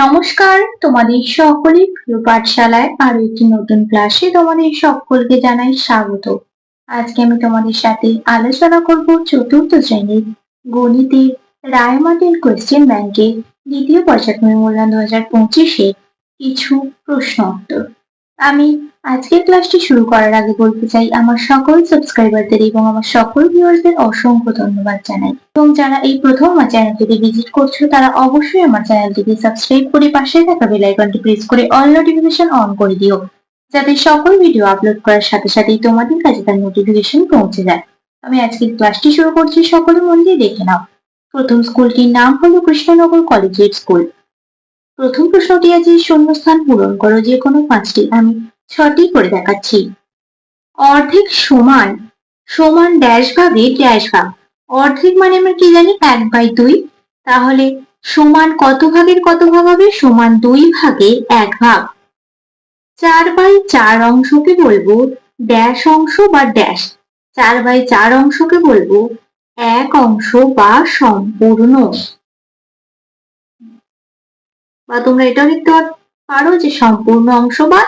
নমস্কার, তোমাদের সকলের প্রিয় পাঠশালায় আরো একটি নতুন ক্লাসে তোমাদের সকলকে জানাই স্বাগত। আজকে আমি তোমাদের সাথে আলোচনা করব চতুর্থ শ্রেণীর গণিতের রায়মার্টিন কোয়েশ্চেন ব্যাংকের দ্বিতীয় পর্যায়ক্রমিক মূল্যায়ন 2025-এর কিছু প্রশ্ন উত্তর। আমি আজকের ক্লাসটি শুরু করার আগে বলতে চাই আমার সকল সাবস্ক্রাইবারদের এবং আমার সকল ভিউয়ার্সদের অসংখ্য ধন্যবাদ জানাই, এবং যারা এই প্রথম আমার চ্যানেলটিকে ভিজিট করছো তারা অবশ্যই আমার চ্যানেলটিকে সাবস্ক্রাইব করে পাশে থাকা বেল আইকনটি প্রেস করে অল নোটিফিকেশন অন করে দিও, যাতে সকল ভিডিও আপলোড করার সাথে সাথেই তোমাদের কাছে তার নোটিফিকেশন পৌঁছে যায়। আমি আজকের ক্লাসটি শুরু করছি, সকলে মন দিয়ে দেখে নাও। প্রথম স্কুলটির নাম হলো কৃষ্ণনগর কলেজিয়েট স্কুল। প্রথম প্রশ্নটি আছে শূন্যস্থান পূরণ করো যে কোনো পাঁচটি। আমি 6টি করে দেখাচ্ছি। অর্ধেক সমান সমান ড্যাশ ভাগে ড্যাশ ভাগ। অর্ধেক মানে আমরা কি জানি 1/2, তাহলে সমান কত ভাগের কত ভাগ হবে? সমান 2 ভাগে 1 ভাগ। 4/4 অংশকে বলবো ড্যাশ অংশ বা ড্যাশ। 4/4 অংশকে বলবো এক অংশ বা সম্পূর্ণ, বা তোমরা এটাও লিখতে পারো যে সম্পূর্ণ অংশ বা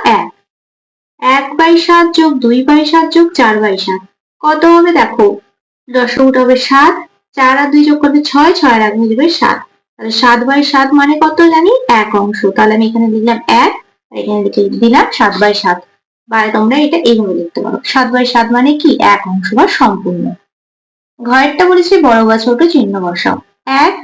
1/7 যোগ 2/7 যোগ 4/7 কত হবে? দেখো দশমিক হবে 7, 4 আর 2 যোগ করলে 6, 6 আর 1 হয়ে যাবে 7। তাহলে 7/7 মানে কত জানি? 1 অংশ। তাহলে আমি এখানে লিখলাম 1, আর এখানে লিখে দিলাম 7/7। বা তোমরা এটা এইভাবে লিখতে পারো, 7/7 মানে কি? 1 অংশ বা সম্পূর্ণ। ঘরেরটা বলেছে বড় বা ছোট চিহ্ন বসাও। 1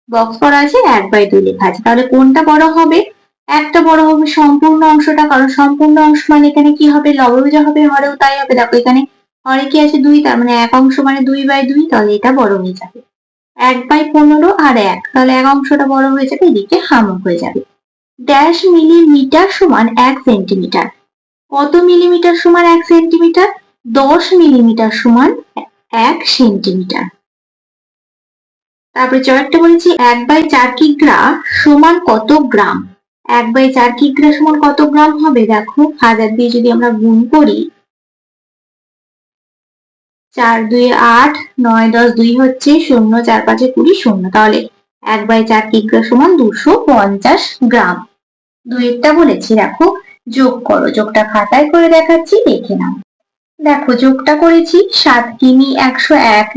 বক্স করা আছে, 1/2 লেখা আছে, তাহলে কোনটা বড় হবে? একটা বড় হবে সম্পূর্ণ অংশটা, কারণ সম্পূর্ণ অংশ মানে এখানে কি হবে? লবজ হবে, হরেও তাই হবে। দেখো এখানে হরে কি আছে? 2, তার মানে 1 অংশ মানে 2/2, তাহলে এটা বড় হয়ে যাবে। 1/15 আর 1, তাহলে 1 অংশটা বড় হয়ে যাবে, এদিকে হামক হয়ে যাবে। ড্যাশ মিলিমিটার সমান 1 সেন্টিমিটার। কত মিলিমিটার সমান 1 সেন্টিমিটার? 10 মিলিমিটার সমান 1 সেন্টিমিটার। তারপরে চয়েরটা বলেছি 1/4 কিগ্রা সমান কত গ্রাম। 1/4 কিগ্রা সমান কত গ্রাম হবে? দেখো 1000 দিয়ে যদি আমরা গুণ করি, 4 2 8, 9 10 2 হচ্ছে 0, 4 5 20, 0, তাহলে 1/4 কিগ্রা সমান 250 গ্রাম। দুইটা বলেছি, দেখো যোগ করো। যোগটা খাতায় করে দেখাচ্ছি, দেখে নাও। দেখো যোগটা করেছি, 7 কিমি 101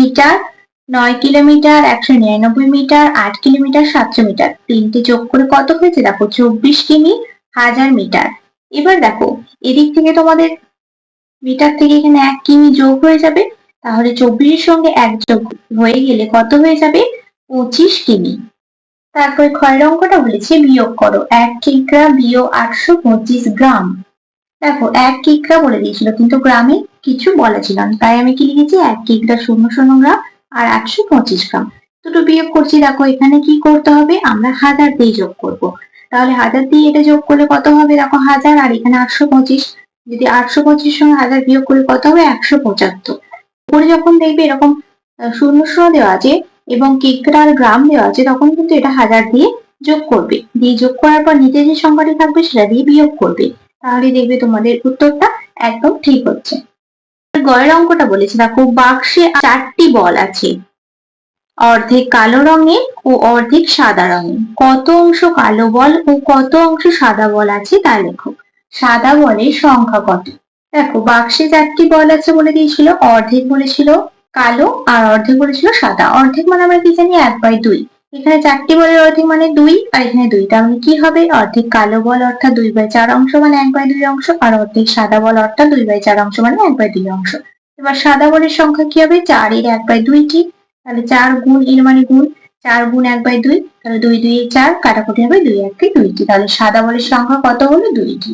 metre, 9 kilometre 199 metre, 8 kilometre 700 metre. তিনটে যোগ করে কত হয়েছে? দেখো 24 কিমি 1000 মিটার। এবার দেখো এদিক থেকে তোমাদের মিটার থেকে এখানে 1 কিমি যোগ হয়ে যাবে, তাহলে 24 এর সঙ্গে 1 যোগ হয়ে গেলে কত হয়ে যাবে? 25 কিমি। তারপরে ক্ষয়ের অঙ্কটা বলেছে বিয়োগ করো। 1 কিগ্রা বিয়োগ 825 গ্রাম। দেখো 1 কিগ্রা বলে দিয়েছিল, কিন্তু গ্রামে কিছু বলা ছিল না, তাই আমি কি লিখেছি? 1 কিগ্রা 00 গ্রাম আর 825 গ্রাম। দুটো বিয়োগ করছি। দেখো এখানে কি করতে হবে? আমরা 1000 দিয়ে যোগ করব। তাহলে 1000 দিয়ে এটা যোগ করলে কত হবে? দেখো 1000 আর এখানে 825, যদি 825 সঙ্গে 1000 বিয়োগ করে কত হবে? 175। উপরে যখন দেখবে এরকম 00 দেওয়া আছে এবং কিগ্রা আর গ্রাম দেওয়া আছে, তখন কিন্তু এটা 1000 দিয়ে যোগ করবে। দিয়ে যোগ করার পর নিচে যে সংখ্যাটি থাকবে সেটা দিয়ে বিয়োগ করবে, তাহলে দেখবে তোমাদের উত্তরটা একদম ঠিক হচ্ছে। গয়ের অঙ্কটা বলেছে, দেখো বাক্সে 4টি বল আছে, অর্ধেক কালো রঙের ও অর্ধেক সাদা রঙের। কত অংশ কালো বল ও কত অংশ সাদা বল আছে তা লেখো। সাদা বলের সংখ্যা কত? দেখো বাক্সে 4টি বল আছে বলে দিয়েছিল, অর্ধেক বলেছিল কালো আর অর্ধেক বলেছিল সাদা। অর্ধেক মানে আমরা কি জানি? 1/2। এখানে 4টি বলের অর্ধেক মানে 2, আর এখানে 2, তার মানে কি হবে? অর্ধেক কালো বল অর্থাৎ 2/4 অংশ মানে 1/2 অংশ, আর অর্ধেক সাদা বল অর্থাৎ 2/4 অংশ মানে 1/2 অংশ। এবার সাদা বলের সংখ্যা কি হবে? 4 এর 1/2টি, তাহলে 4 গুণ এর মানে গুণ, 4 গুণ 1/2, তাহলে 2 2 4, কাটাকুটি হবে 2 1 2টি, তাহলে সাদা বলের সংখ্যা কত হলো? 2টি।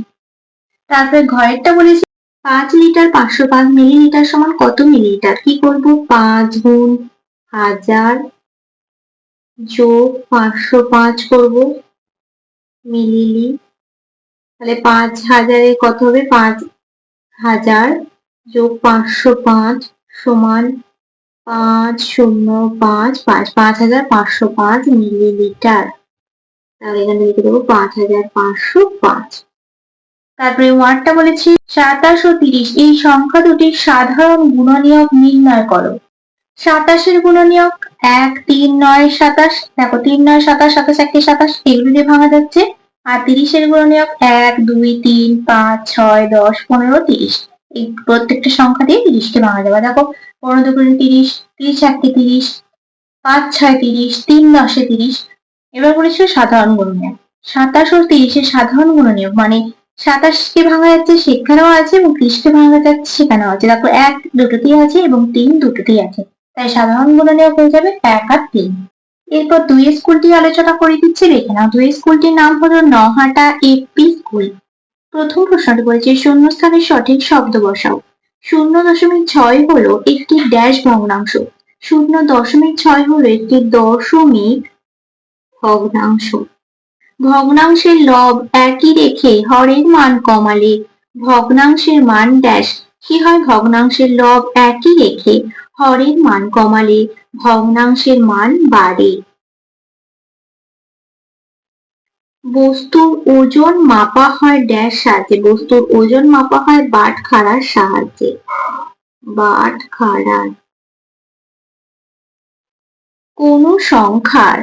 তারপরে ঘরেরটা বলেছি 5 লিটার 505 মিলিলিটার সমান কত মিলিলিটার? কি করব? 5 গুণ 1000 যোগ 505 করব মিলিলি, তাহলে 5000 এর কত হবে? 5000 যোগ 505 সমান 5005 মিলিলিটার। তাহলে এখানে লিখে দেবো 5505। তারপরে ওয়ার্ডটা বলেছি 27 ও 30 এই সংখ্যা দুটির সাধারণ গুণনীয়ক নির্ণয় করো। 27 এর গুণনীয়ক 1 3 9 27, দেখো 3 9 27, 27 1 27, এগুলো দিয়ে ভাঙা যাচ্ছে। আর 30-এর গুণনীয়ক 1 2 3 5 6 10 15 30, এই প্রত্যেকটা সংখ্যা দিয়ে 30কে ভাঙা যাবে। দেখো 15 2 30, 30 1 30, 5 6 30, 3 10 30। এবার বলেছিল সাধারণ গুণনীয়ক। 27 ও 30-এর সাধারণ গুণনীয়ক মানে 27কে ভাঙা যাচ্ছে সেখানেও আছে এবং 30কে ভাঙা যাচ্ছে সেখানেও আছে। দেখো 1 দুটোতেই আছে এবং 3 দুটোতেই আছে, তাই সাধারণ গুণনীয়ক হয়ে যাবে 1 আর 3। এরপর 2 স্কুলটি আলোচনা করে দিচ্ছি, দেখে নাও। 2 স্কুলটির নাম হলো নহাটা এপি স্কুল। প্রথম প্রশ্নটি বলেছে শূন্যস্থানের সঠিক শব্দ বসাও। 0.6 হলো একটি ড্যাশ ভগ্নাংশ। 0.6 হলো একটি দশমিক ভগ্নাংশ। ভগ্নাংশের লব একই রেখে হরের মান কমালে ভগ্নাংশের মান ড্যাশ কি হয়? ভগ্নাংশের লব একই রেখে হরের মান কমালে ভগ্নাংশের মান বাড়ে। বস্তুর ওজন মাপা হয় ড্যাশ সাহায্যে। বস্তুর ওজন মাপা হয় বাটখারার সাহায্যে। বাটখারার। কোন সংখ্যার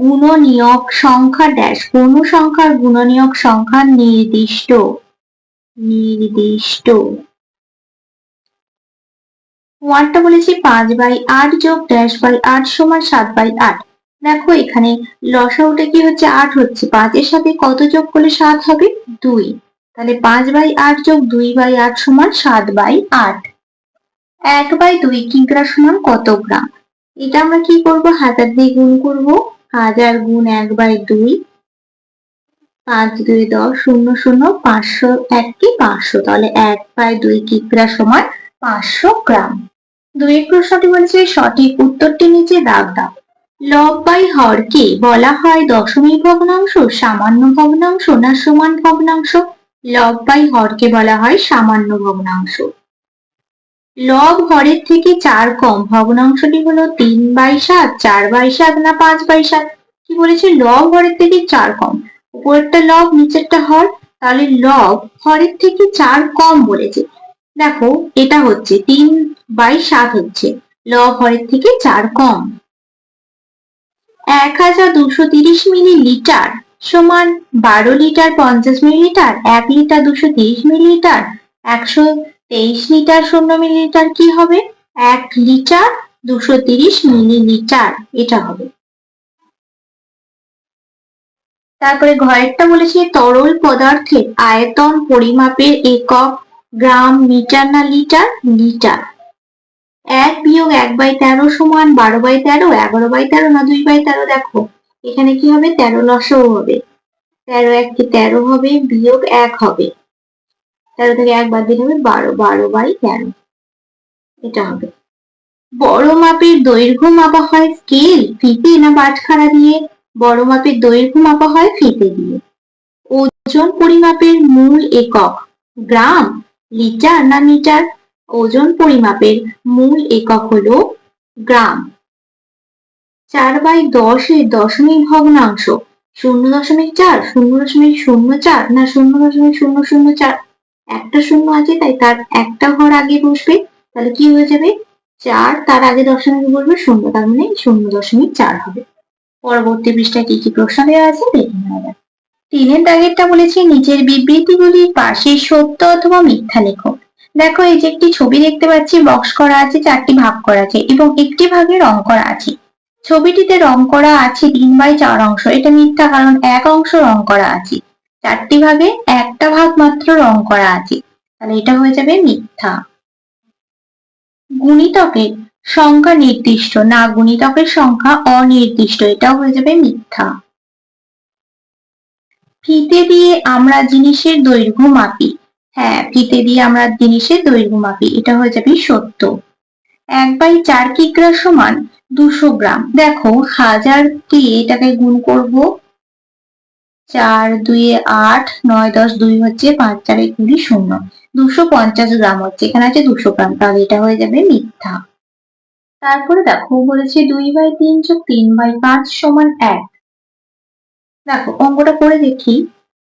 গুণনীয়ক সংখ্যা ড্যাশ। কোন সংখ্যার গুণনীয়ক সংখ্যা নির্দিষ্ট। নির্দিষ্ট। ওয়ানটা বলেছি 5/8 যোগ ড্যাশ বাই 8 সমান 7/8। দেখো এখানে লসাউটা কি হচ্ছে? 8 হচ্ছে। 5-এর সাথে কত যোগ করলে 7 হবে? 2। তাহলে 5/8 যোগ 2/8 সমান 7/8। 1/2 কিগ্রা সমান কত গ্রাম? এটা আমরা কি করব? হাজার দিয়ে গুণ করব। 1000 গুণ 1/2, 5 2 10, 0 0, 500 1 কি 500, তাহলে 1/2 কিগ্রা সমান 500 গ্রাম। 2 প্রশ্নটি বলেছে সঠিক উত্তরটি নিচে দাগ দাও। লব বাই হরকে বলা হয় দশমিক ভগ্নাংশ, সামান্য ভগ্নাংশ না সমান ভগ্নাংশ? লব বাই হরকে বলা হয় সামান্য ভগ্নাংশ। লব হরের থেকে 4 কম, ভগ্নাংশটি হলো 3/7, 4/7 না 5/7? কি বলেছে? লব হরের থেকে 4 কম। উপরেরটা লব, নিচেরটা হর, তাহলে লব হরের থেকে 4 কম বলেছে। দেখো এটা হচ্ছে 3/7 হচ্ছে, লব হরের থেকে 4 কম। 1230 মিলিলিটার সমান 12 litre 50 millilitre. 1 litre 230 millilitre, 123 litre 0 millilitre কি হবে? 1 লিটার 230 মিলিলিটার, এটা হবে। তারপরে ঘরেরটা বলেছে তরল পদার্থের আয়তন পরিমাপের একক গ্রাম, মিটার না লিটার? লিটার। 1 বিয়োগ 1/13 সমান 12/13, 11/13 না 2/13? দেখো এখানে কি হবে? 13 লসাগু হবে। 13 1 কে 13 হবে, বিয়োগ 1 হবে। 13 থেকে 1 বাদ দিলে হবে 12, 12/13, এটা হবে। বড় মাপের দৈর্ঘ্য মাপা হয় স্কেল, ফিতে না বাটখারা দিয়ে? বড় মাপের দৈর্ঘ্য মাপা হয় ফিতে দিয়ে। ওজন পরিমাপের মূল একক গ্রাম, লিটার না মিটার? ওজন পরিমাপের মূল একক হলো গ্রাম। 4/10 এর দশমিক ভগ্নাংশ 0.4, 0.04 না 0.004? একটা শূন্য আছে তাই তার একটা ঘর আগে বসবে, তাহলে কি হয়ে যাবে? 4, তার আগে দশমিক বসবে 0, তার মানে 0.4 হবে। পরবর্তী পৃষ্ঠায় কি কি প্রশ্ন দেওয়া আছে দেখে নেওয়া যাক। 3-এর দাগেরটা বলেছি নিচের বিবৃতিগুলির পাশে সত্য অথবা মিথ্যা লেখো। দেখো এই যে একটি ছবি দেখতে পাচ্ছি, বক্স করা আছে, 4টি ভাগ করা আছে এবং একটি ভাগে রং করা আছে। ছবিটিতে রং করা আছে 3/4 অংশ, এটা মিথ্যা, কারণ 1 অংশ রং করা আছে। 4টি ভাগে একটা ভাগ মাত্র রং করা আছে, তাহলে এটা হয়ে যাবে মিথ্যা। গুণিতকের সংখ্যা নির্দিষ্ট না, গুণিতকের সংখ্যা অনির্দিষ্ট, এটাও হয়ে যাবে মিথ্যা। ফিতে দিয়ে আমরা জিনিসের দৈর্ঘ্য মাপি। হ্যাঁ, ফিতে দিয়ে আমরা জিনিসের দৈর্ঘ্য মাপি, এটা হয়ে যাবে সত্য। 1/4 কিগ্রা সমান 200 গ্রাম। দেখো 1000 দিয়ে এটাকে গুণ করব, 4 2 8, 9 10, 2 হচ্ছে, 5 4 20, 0, 250 গ্রাম হচ্ছে, এখানে আছে 200 গ্রাম, তাহলে এটা হয়ে যাবে মিথ্যা। তারপরে দেখো বলেছে 2/3 যোগ 3/5 সমান 1। দেখো অঙ্কটা করে দেখি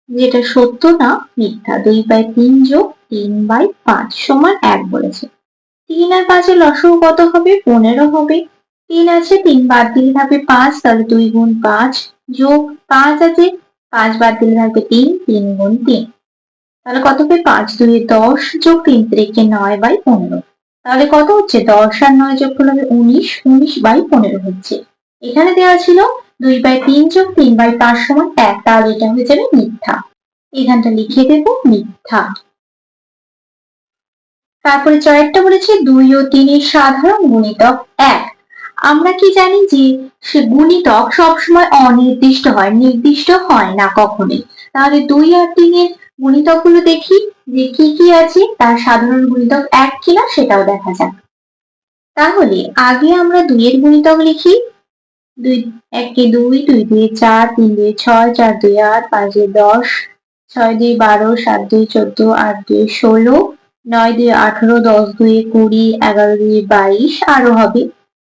যেটা সত্য না মিথ্যা। 2/3 যোগ 3/5 সমান 1 বলেছে। 3 আর 5 এর লসাগু কত হবে? 15 হবে। 3 আছে, 3 বাদ দিলে থাকবে 5, তাহলে 2 গুণ 5 যোগ 5 আছে, 5 বাদ দিলে থাকবে 3, 3 গুণ 3, তাহলে কত হবে? 5 2 10 যোগ 3 3 9/15, তাহলে কত হচ্ছে? 10 আর 9 যোগ করলে হবে 19, 19/15 হচ্ছে। এখানে দেওয়া ছিল 2/3 যোগ 3/5 সমান 1, তাহলে এটা হয়ে যাবে মিথ্যা। এখানটা লিখে দেব মিথ্যা। তারপরে 4টা বলেছে 2 ও 3 এর সাধারণ গুণিতক 1। আমরা কি জানি যে সে গুণিতক সবসময় অনির্দিষ্ট হয়, নির্দিষ্ট হয় না কখনোই। তাহলে 2 আর 3 এর গুণিতক গুলো দেখি যে কি কি আছে, তার সাধারণ গুণিতক 1 কিনা সেটাও দেখা যাক। তাহলে আগে আমরা 2 এর গুণিতক লিখি। 2 1 2, 2 2 4, 3 2 6, 4 2 8, 5 2 10, 6 2 12, 7 2 14, 8 2 16, 9 2 18, 10 2 20, 11 2 22 আরো হবে।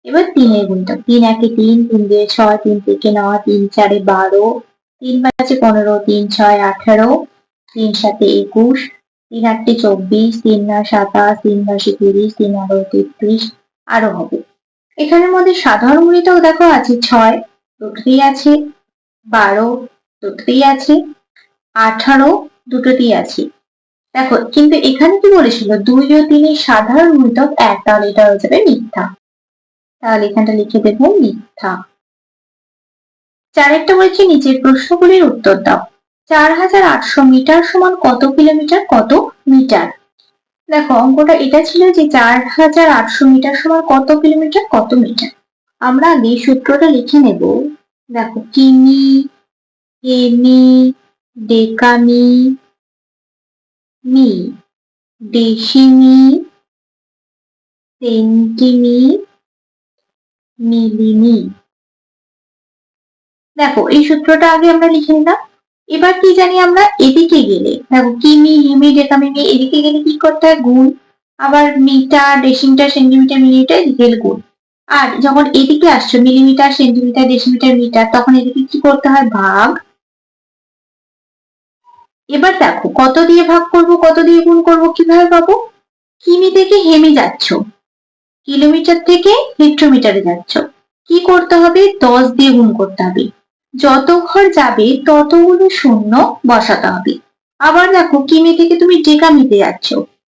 এবার 3 এর গুণিতক 3 1 3, 3 2 6, 3 3 9, 3 4 12, 3 5 15, 3 6 18, 3 7 21, 3 8 24, 3 9 27, 3 10 30, 3 11 33 আরো হবে। এখানের মধ্যে সাধারণ গুণিতক দেখো আছে 6, দুটোতেই আছে, 12, দুটোতেই আছে, 18, দুটোতেই আছে। দেখো কিন্তু এখানে কি বলেছিল 2 ও 3 এর সাধারণ গুণিতক 1, তাহলে এটা হয়ে যাবে মিথ্যা। তাহলে এখানটা লিখে দেব মিথ্যা। 4টা বলেছে নিচের প্রশ্নগুলির উত্তর দাও। 4800 মিটার সমান কত কিলোমিটার কত মিটার? দেখো অঙ্কটা এটা ছিল যে 4800 মিটার সমান কত কিলোমিটার কত মিটার। আমরা আগে সূত্রটা লিখে নেব। দেখো কিমি, হেমি, ডেকামি, মি, ডেসিমি, সেন্টিমি, মিলিমি। দেখো এই সূত্রটা আগে আমরা লিখে নিলাম। এবার কি জানি আমরা এদিকে গেলে, দেখো কিমি, হেমি, ডেকামি, মি, এদিকে গেলে কি করতে হয়? গুণ। আবার মিটার, ডেসিমিটার, সেন্টিমিটার, মিলিমিটার এদিকে গেলে গুণ। আর যখন এদিকে আসছো মিলিমিটার, সেন্টিমিটার, ডেসিমিটার, মিটার, তখন এদিকে কি করতে হয়? ভাগ। এবার দেখো কত দিয়ে ভাগ করব, কত দিয়ে গুণ করব, কিভাবে পাবো? কিমি থেকে হেমি যাচ্ছ, কিলোমিটার থেকে হেক্টোমিটারে যাচ্ছ, কি করতে হবে? 10 দিয়ে গুণ করতে হবে। যত ঘর যাবে ততগুলো শূন্য বসাতে হবে। আবার দেখো কিমি থেকে তুমি ডেকামিতে যাচ্ছ,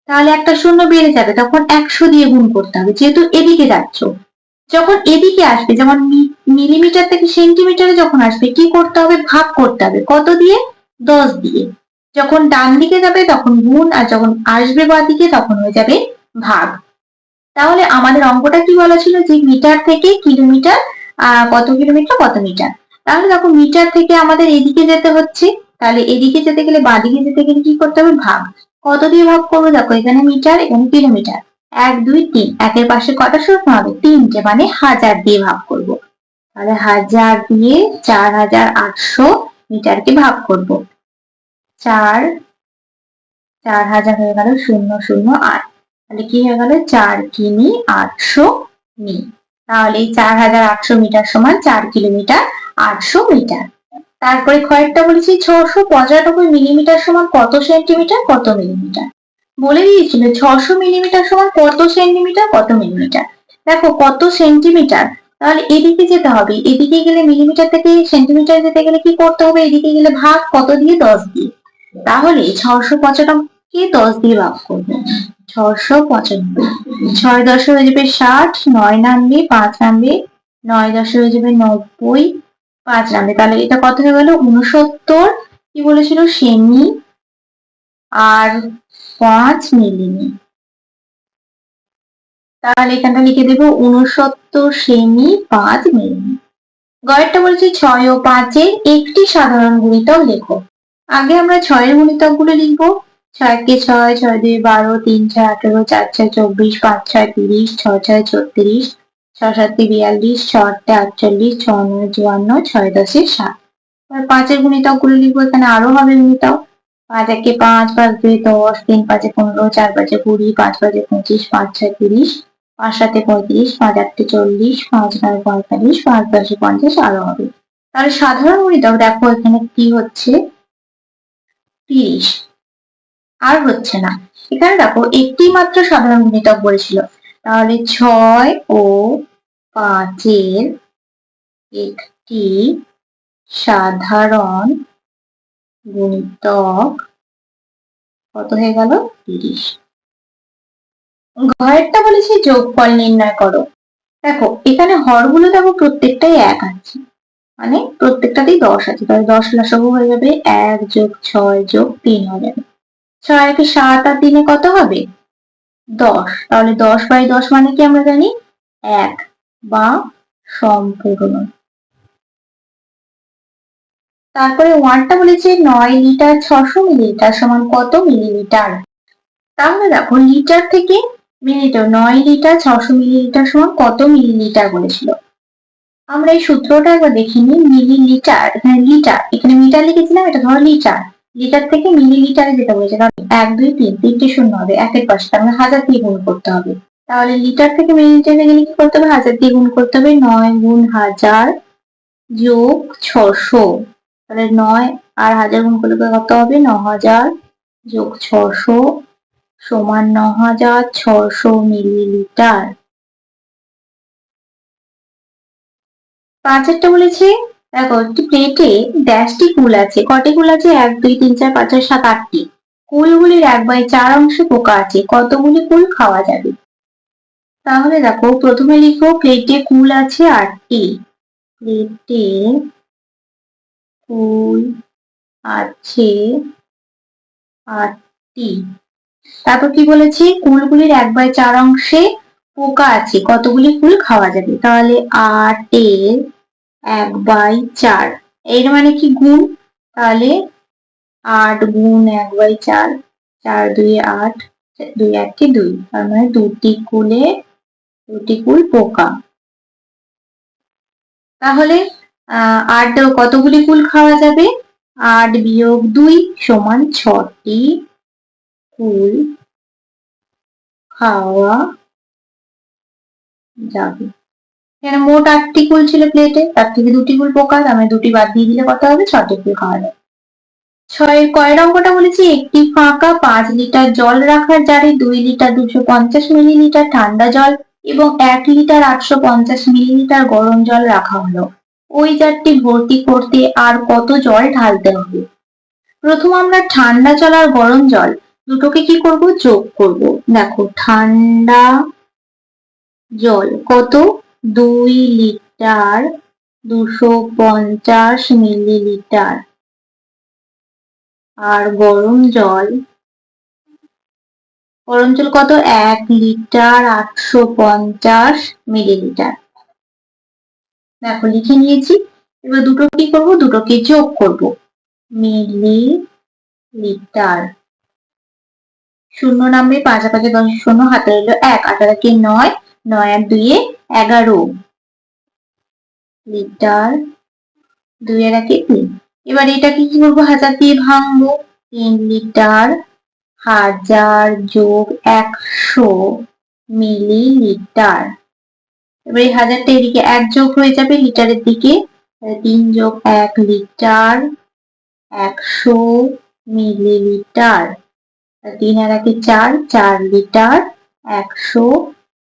তাহলে একটা শূন্য বেড়ে যাবে, তখন 100 দিয়ে গুণ করতে হবে, যেহেতু এদিকে যাচ্ছ। যখন এদিকে আসবে, যেমন মিলিমিটার থেকে সেন্টিমিটারে যখন আসবে, কি করতে হবে? ভাগ করতে হবে। কত দিয়ে? 10 দিয়ে। যখন ডান দিকে যাবে তখন গুণ, আর যখন আসবে বাঁ দিকে তখন হয়ে যাবে ভাগ। তাহলে আমাদের অঙ্কটা কি বলা ছিল যে মিটার থেকে কিলোমিটার, কত কিলোমিটার কত মিটার। তাহলে দেখো মিটার থেকে আমাদের এদিকে যেতে হচ্ছে, তাহলে এদিকে যেতে গেলে বাঁ দিকে যেতে গেলে কি করতে হবে? ভাগ। কত দিয়ে ভাগ করবো? দেখো এখানে মিটার, এখানে কিলোমিটার, 1 2 3, একের পাশে কটা শূন্য হবে? 3টে, মানে 1000 দিয়ে ভাগ করব। তাহলে 1000 দিয়ে 4800 মিটারকে ভাগ করব। 4000 হয়ে গেল 008, তাহলে কি হয়ে গেল? 4 কিমি 800 মি। তাহলে এই 4800 মিটার সমান 4 কিলোমিটার 800 মিটার। তারপরে কয়েকটা বলেছি 695 মিলিমিটার সমান কত সেন্টিমিটার কত মিলিমিটার। বলে দিয়েছিল 600 মিলিমিটার সমান কত সেন্টিমিটার কত মিলিমিটার। দেখো কত সেন্টিমিটার, তাহলে এদিকে যেতে হবে, এদিকে গেলে মিলিমিটার থেকে সেন্টিমিটার যেতে গেলে কি করতে হবে? এদিকে গেলে ভাগ, কত দিয়ে? 10 দিয়ে। তাহলে 695 10 দিয়ে ভাগ করবো, 695, 6 10 হয়ে যাবে 60, 9 নামবে 5 নামবে, 9 10 হয়ে যাবে 90, 5 নামবে, তাহলে এটা কত হয়ে গেল? 69 কি বলেছিল? সেমি আর 5 মিলিমি। তাহলে এখানটা লিখে দেবো 69 সেমি 5 মিলিমি। গয়েরটা বলেছে 6 ও 5 এর একটি সাধারণ গুণিতক লেখো। আগে আমরা 6 এর গুণিতক গুলো লিখবো। 6 কে 6, 6 2 12, 3 6 18, 4 6 24, 5 6 30, 6 6 36, 6 7 42, 6 8 48, 6 9 54, 6 10 60। এবার 5 এর গুণিতক গুলো লিখবো, এখানে আরো হবে গুণিতক। 5 1 5, 5 2 10, 3 5 15, 4 5 20, 5 5 25, 5 6 30, 5 7 35, 5 8 40, 5 9 45, 5 10 50 আরো হবে। তাহলে সাধারণ গুণিতক দেখো এখানে কি হচ্ছে? 30। আর হচ্ছে না। এখানে দেখো একটি মাত্র সাধারণ গুণিতক বলেছিল, তাহলে 6 ও 5-এর একটি সাধারণ গুণিতক কত হয়ে গেল? 30। ঘরেরটা বলেছি যোগফল নির্ণয় করো। দেখো এখানে হরগুলো দেখো প্রত্যেকটাই 1 আছে, মানে প্রত্যেকটাতেই 10 আছে, তাহলে 10 লসাগু হয়ে যাবে 1 যোগ 6 যোগ 3 হয়ে যাবে। 6 কে 7 আর 3 কত হবে? 10। তাহলে 10/10 মানে কি আমরা জানি 1 বা সম্পূর্ণ। তারপরে ওয়ানটা বলেছে 9 লিটার 600 মিলিলিটার সমান কত মিলিলিটার। তাহলে দেখো লিটার থেকে মিলিলিটার, 9 লিটার 600 মিলিলিটার সমান কত মিলিলিটার বলেছিল। আমরা এই সূত্রটা একবার দেখিনি। মিলিলিটার, এখানে লিটার, এখানে মিটার লিখেছিলাম, এটা ধরো লিটার। লিটার থেকে মিলিলিটারে যেটা বলেছে, কারণ 1 2 3 তিনটে শূন্য হবে একের পাশে, তার মানে 1000 দিয়ে গুণ করতে হবে। তাহলে লিটার থেকে মিলিলিটারে গেলে কি করতে হবে? 1000 দিয়ে গুণ করতে হবে। 9 গুণ 1000 যোগ 600, তাহলে 9 আর 1000 গুণ করলে কত হবে? 9000 যোগ 600 সমান 9600 মিলিলিটার। 5-এরটা বলেছে দেখো একটি প্লেটে ড্যাশটি কুল আছে। কটি কুল আছে? 1 2 3 4 5 6 7 8টি। কুলগুলির 1/4 অংশে পোকা আছে, কতগুলি কুল খাওয়া যাবে? তাহলে দেখো প্রথমে লিখো প্লেটে কুল আছে 8টি। প্লেটে কুল আছে 8টি। তারপর কি বলেছি? কুলগুলির 1/4 অংশে পোকা আছে, কতগুলি কুল খাওয়া যাবে? তাহলে 8-এর 1/4, এর মানে কি গুণ, তাহলে 8 গুণ 1/4, 4 2 8, 2 1 2, তার মানে দুটি কুল পোকা। তাহলে 8 কতগুলি কুল খাওয়া যাবে? 8 বিয়োগ 2 সমান 6টি কুল খাওয়া যাবে। এখানে মোট 8টি কুল ছিল প্লেটে, তার থেকে 2টি কুল পোকা, তার মানে 2টি বাদ দিয়ে দিলে কত হবে? 6টি কুল খাওয়া যাবে। 6 কয়ের অঙ্কটা বলেছি একটি ফাঁকা 5 লিটার জল রাখার জারে 2 লিটার 250 মিলিলিটার ঠান্ডা জল এবং 1 লিটার 850 মিলিলিটার গরম জল রাখা হলো। ওই জারটি ভর্তি করতে আর কত জল ঢালতে হবে? প্রথম আমরা ঠান্ডা জল আর গরম জল দুটোকে কি করব? যোগ করব। দেখো ঠান্ডা জল কত? 2 লিটার 250 মিলিলিটার আর গরম জল কত? 1 লিটার 850 মিলিলিটার। দেখো লিখে নিয়েছি। এবার দুটো কি করব? দুটোকে যোগ করব। মিলিলিটার, শূন্য নামবে, 5 আর 5 10 শূন্য, হাতে রইল 1, 8 আর 9, 9 আর 2 11 লিটার, 2 আর 1 3। এবার এটাকে কি করবো? 1000 দিয়ে ভাঙবো। 3 লিটার 1000 যোগ 100 মিলিলিটার। এবার এই 1000টা এদিকে 1 যোগ হয়ে যাবে লিটারের দিকে, 3 যোগ 1 লিটার 100 মিলিলিটার। 3 আর 1 4, 4 লিটার 100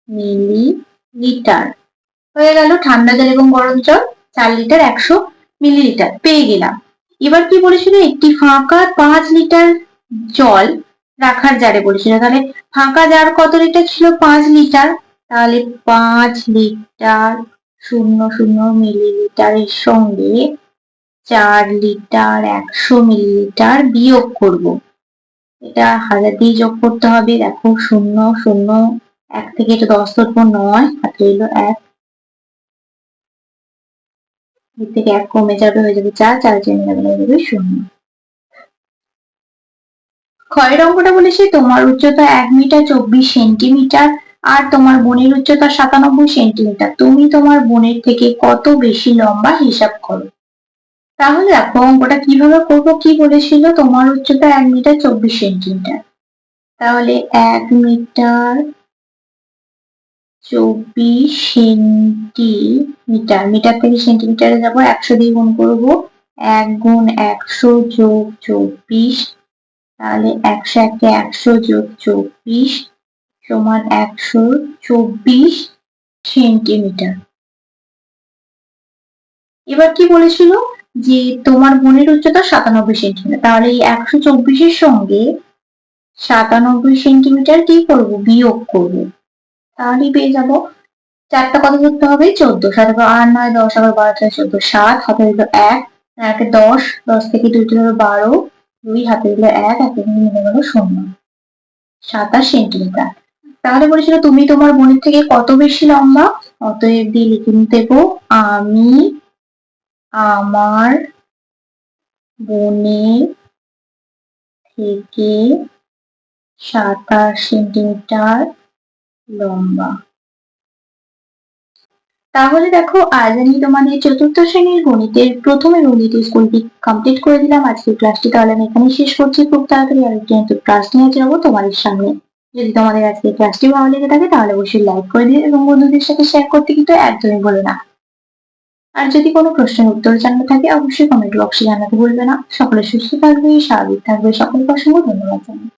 মিলিলিটার হয়ে গেল। ঠান্ডা জল এবং গরম জল 4 লিটার 100 মিলিলিটার পেয়ে গেলাম। এবার কি বলেছিল? একটি ফাঁকা 5 লিটার জল রাখার জারে বলেছিল। তাহলে ফাঁকা জার কত লিটার ছিল? 5 লিটার। তাহলে 5 লিটার 00 মিলিলিটারের সঙ্গে 4 লিটার 100 মিলিলিটার বিয়োগ করব। এটা 1000 দিয়ে যোগ করতে হবে। দেখো 0 0, 1 থেকে এটা 10 ধরবো 9, হাতে রইল 1, এর থেকে 1 কমে যাবে, হয়ে যাবে 4, 4 চেনে যাবে, হয়ে যাবে 0। ক্ষয়ের অঙ্কটা বলেছে তোমার উচ্চতা 1 মিটার 24 সেন্টিমিটার আর তোমার বোনের উচ্চতা 97 সেন্টিমিটার। তুমি তোমার বোনের থেকে কত বেশি লম্বা হিসাব করো। তাহলে দেখো অঙ্কটা কিভাবে করবো? কি বলেছিল? তোমার উচ্চতা 1 মিটার 24 সেন্টিমিটার, তাহলে 1 মিটার 24 সেন্টিমিটার, মিটার থেকে সেন্টিমিটারে যাবো, 100 দিয়ে গুণ করবো। 1 গুণ 100 যোগ 24, তাহলে 100 একে 100 যোগ 24 সমান 124 সেন্টিমিটার। এবার কি বলেছিল যে তোমার বোনের উচ্চতা 97 সেন্টিমিটার, তাহলে এই 124-এর সঙ্গে 97 সেন্টিমিটার কি করব, বিয়োগ করব, তাহলেই পেয়ে যাব। চারটা কত ধরতে হবে, 14, 7 8 9 10 11 12 13 14, 7 হাতে হইলো 1, 1 10, 10 থেকে 2 চলে 12, 2 হাতে হইলো 1, 1 মিলে গেল 0, 27 সেন্টিমিটার। তাহলে বলেছিল তুমি তোমার বোনের থেকে কত বেশি লম্বা, অতএব দিয়ে লিখে নিতে দেবো আমি আমার বোনের থেকে 27 সেন্টিমিটার লম্বা। তাহলে দেখো আজ আমি তোমাদের চতুর্থ শ্রেণীর গণিতের প্রথম এবং দ্বিতীয় স্কুলটি কমপ্লিট করে দিলাম। আজকের ক্লাসটি তাহলে আমি এখানেই শেষ করছি। খুব তাড়াতাড়ি আরেকটি নতুন ক্লাস নিয়ে যাবো তোমাদের সামনে। যদি তোমাদের আজকে ক্লাসটি ভালো লেগে থাকে তাহলে অবশ্যই লাইক করে দিও এবং বন্ধুদের সাথে শেয়ার করতে কিন্তু একদমই ভুলো না। আর যদি কোনো প্রশ্নের উত্তর জানার থাকে অবশ্যই কমেন্ট বক্সে জানাতে ভুলবে না। সকলে সুস্থ থাকবে, স্বাভাবিক থাকবে, সকলকে অসংখ্য ধন্যবাদ জানাই।